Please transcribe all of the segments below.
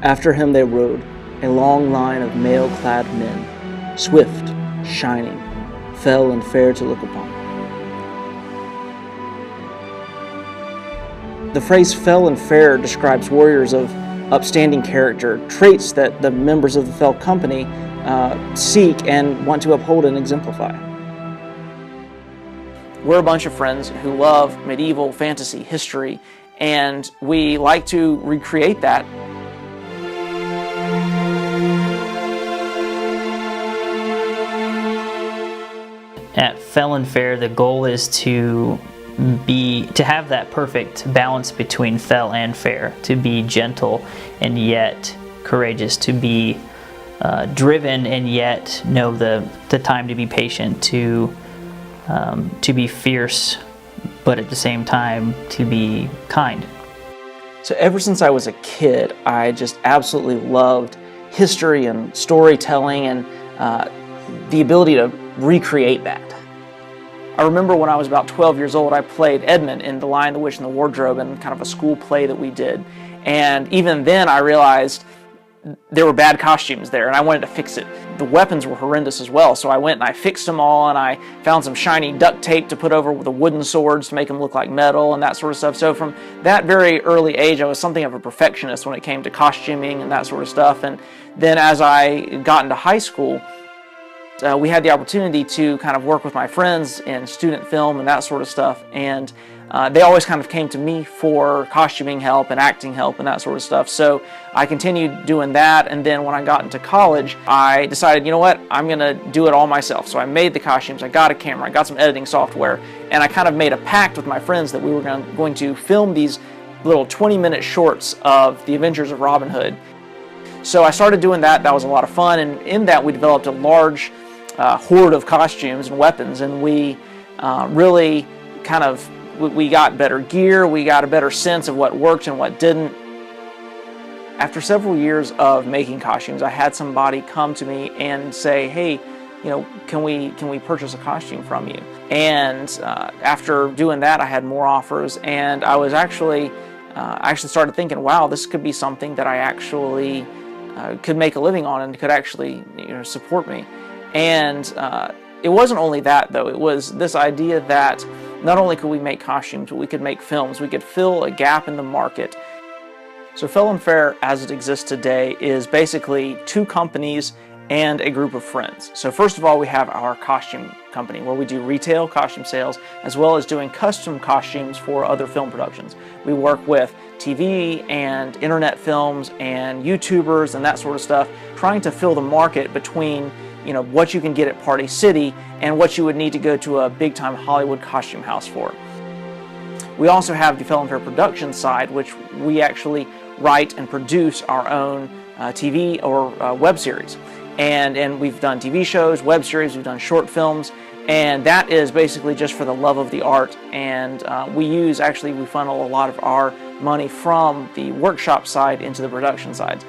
After him they rode, a long line of mail-clad men, swift, shining, fell and fair to look upon. The phrase fell and fair describes warriors of upstanding character, traits that the members of the Fell Company seek and want to uphold and exemplify. We're a bunch of friends who love medieval fantasy history, and we like to recreate that. At Fell and Fair, the goal is to have that perfect balance between fell and fair, to be gentle and yet courageous, to be driven and yet know the time to be patient, to be fierce, but at the same time to be kind. So ever since I was a kid, I just absolutely loved history and storytelling and the ability to recreate that. I remember when I was about 12 years old, I played Edmund in The Lion, the Witch, and the Wardrobe in kind of a school play that we did. And even then I realized there were bad costumes there and I wanted to fix it. The weapons were horrendous as well, so I went and I fixed them all, and I found some shiny duct tape to put over the wooden swords to make them look like metal and that sort of stuff. So from that very early age, I was something of a perfectionist when it came to costuming and that sort of stuff. And then as I got into high school, we had the opportunity to kind of work with my friends in student film and that sort of stuff, and they always kind of came to me for costuming help and acting help and that sort of stuff. So I continued doing that, and then when I got into college, I decided, you know what, I'm going to do it all myself. So I made the costumes, I got a camera, I got some editing software, and I kind of made a pact with my friends that we were going to film these little 20-minute shorts of the Adventures of Robin Hood. So I started doing that. That was a lot of fun, and in that we developed a large horde of costumes and weapons, and we really kind of we got better gear, we got a better sense of what worked and what didn't. After several years of making costumes, I had somebody come to me and say, hey, you know, can we purchase a costume from you? And after doing that, I had more offers, and I was actually started thinking, wow, this could be something that I actually could make a living on and could actually, you know, support me. And it wasn't only that, though. It was this idea that not only could we make costumes, but we could make films. We could fill a gap in the market. So Fell and Fair, as it exists today, is basically two companies and a group of friends. So first of all, we have our costume company, where we do retail costume sales, as well as doing custom costumes for other film productions. We work with TV and internet films and YouTubers and that sort of stuff, trying to fill the market between, you know, what you can get at Party City and what you would need to go to a big-time Hollywood costume house for. We also have the Fell and Fair production side, which we actually write and produce our own TV or web series. And we've done TV shows, web series, we've done short films, and that is basically just for the love of the art. And we funnel a lot of our money from the workshop side into the production side.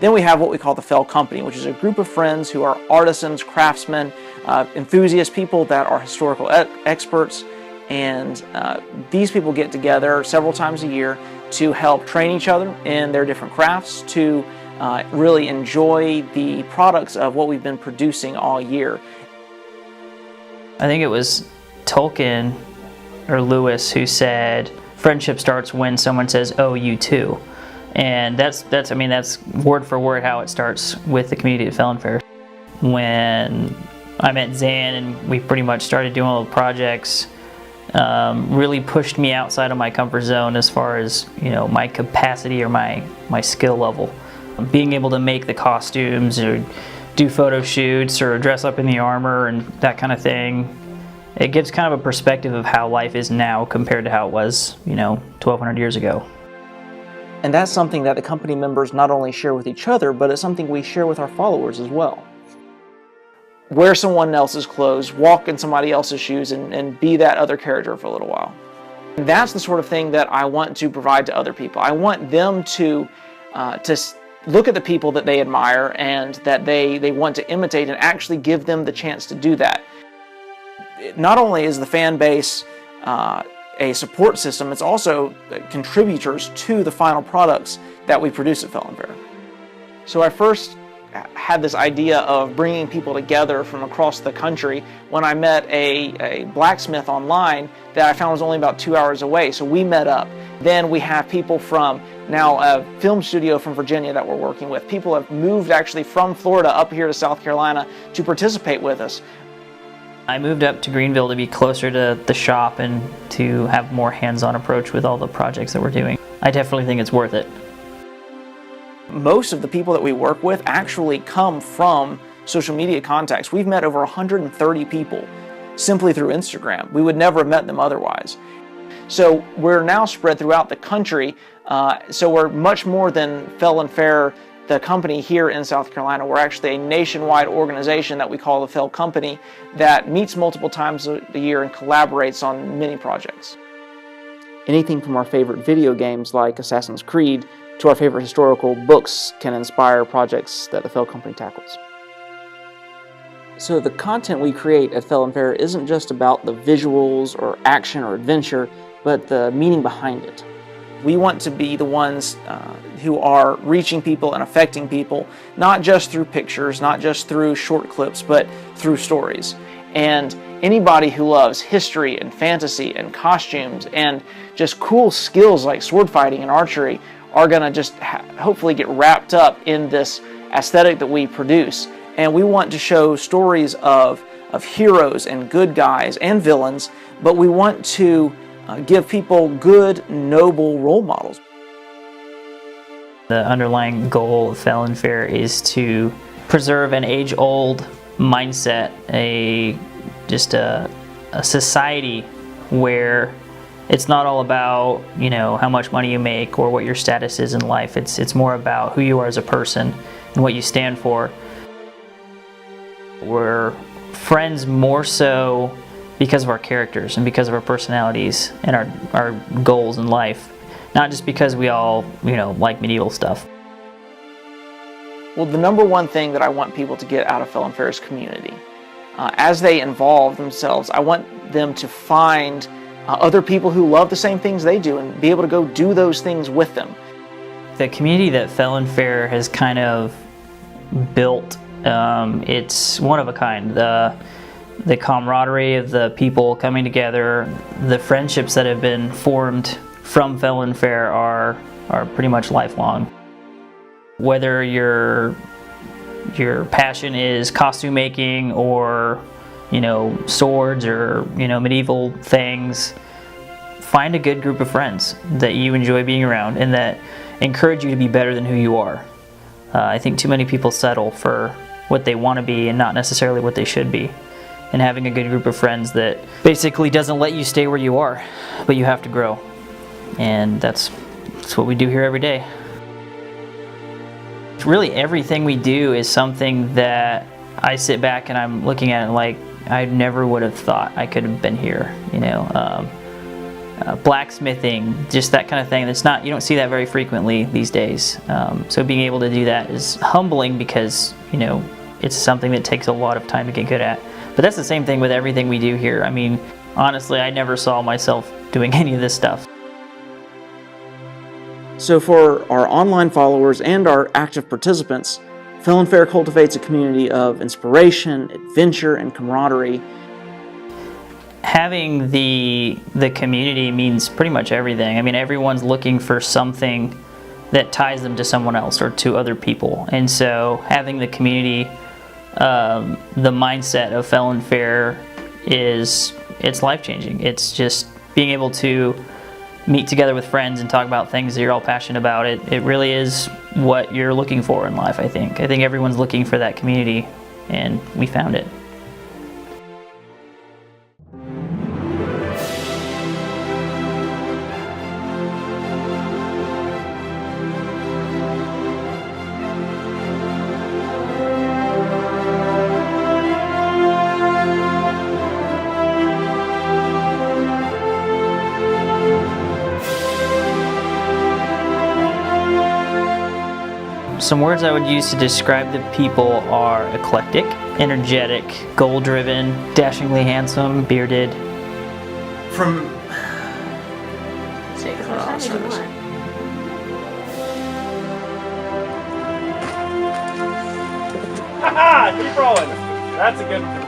Then we have what we call the Fell Company, which is a group of friends who are artisans, craftsmen, enthusiast people that are historical experts, and these people get together several times a year to help train each other in their different crafts, to really enjoy the products of what we've been producing all year. I think it was Tolkien or Lewis who said, friendship starts when someone says, oh, you too. And that's word for word how it starts with the community at Fell and Fair. When I met Zan and we pretty much started doing little projects, really pushed me outside of my comfort zone as far as, you know, my capacity or my skill level. Being able to make the costumes or do photo shoots or dress up in the armor and that kind of thing, it gives kind of a perspective of how life is now compared to how it was, you know, 1,200 years ago. And that's something that the company members not only share with each other, but it's something we share with our followers as well. Wear someone else's clothes, walk in somebody else's shoes, and be that other character for a little while. And that's the sort of thing that I want to provide to other people. I want them to look at the people that they admire and that they want to imitate, and actually give them the chance to do that. Not only is the fan base a support system, it's also contributors to the final products that we produce at Felon Fair. So I first had this idea of bringing people together from across the country when I met a blacksmith online that I found was only about 2 hours away. So we met up. Then we have people from now a film studio from Virginia that we're working with. People have moved actually from Florida up here to South Carolina to participate with us. I moved up to Greenville to be closer to the shop and to have more hands-on approach with all the projects that we're doing. I definitely think it's worth it. Most of the people that we work with actually come from social media contacts. We've met over 130 people simply through Instagram. We would never have met them otherwise. So we're now spread throughout the country, so we're much more than Felon Fair, the company here in South Carolina. We're actually a nationwide organization that we call the Fel Company that meets multiple times a year and collaborates on many projects. Anything from our favorite video games like Assassin's Creed to our favorite historical books can inspire projects that the Fel Company tackles. So the content we create at Felon Fair isn't just about the visuals or action or adventure, but the meaning behind it. We want to be the ones who are reaching people and affecting people, not just through pictures, not just through short clips, but through stories. And anybody who loves history and fantasy and costumes and just cool skills like sword fighting and archery are going to just hopefully get wrapped up in this aesthetic that we produce. And we want to show stories of heroes and good guys and villains, but we want to give people good, noble role models. The underlying goal of Felon Fair is to preserve an age-old mindset, a society where it's not all about, you know, how much money you make or what your status is in life. It's more about who you are as a person and what you stand for. We're friends more so because of our characters and because of our personalities and our goals in life, not just because we all, you know, like medieval stuff. Well, the number one thing that I want people to get out of Felon Fair is community. As they involve themselves, I want them to find other people who love the same things they do and be able to go do those things with them. The community that Felon Fair has kind of built, it's one of a kind. The camaraderie of the people coming together, the friendships that have been formed from Felon Fair are pretty much lifelong. Whether your passion is costume making or, you know, swords or, you know, medieval things, find a good group of friends that you enjoy being around and that encourage you to be better than who you are. I think too many people settle for what they want to be and not necessarily what they should be. And having a good group of friends that basically doesn't let you stay where you are, but you have to grow. And that's what we do here every day. Really everything we do is something that I sit back and I'm looking at it like I never would have thought I could have been here, you know. Blacksmithing, just that kind of thing. That's not, you don't see that very frequently these days. So being able to do that is humbling because, you know, it's something that takes a lot of time to get good at. But that's the same thing with everything we do here. I mean, honestly, I never saw myself doing any of this stuff. So for our online followers and our active participants, Felon Fair cultivates a community of inspiration, adventure, and camaraderie. Having the community means pretty much everything. I mean, everyone's looking for something that ties them to someone else or to other people. And so having the community, the mindset of Felon Fair it's life-changing. It's just being able to meet together with friends and talk about things that you're all passionate about. It really is what you're looking for in life, I think. I think everyone's looking for that community, and we found it. Some words I would use to describe the people are eclectic, energetic, goal-driven, dashingly handsome, bearded. Ha-ha! Keep rolling. That's a good one.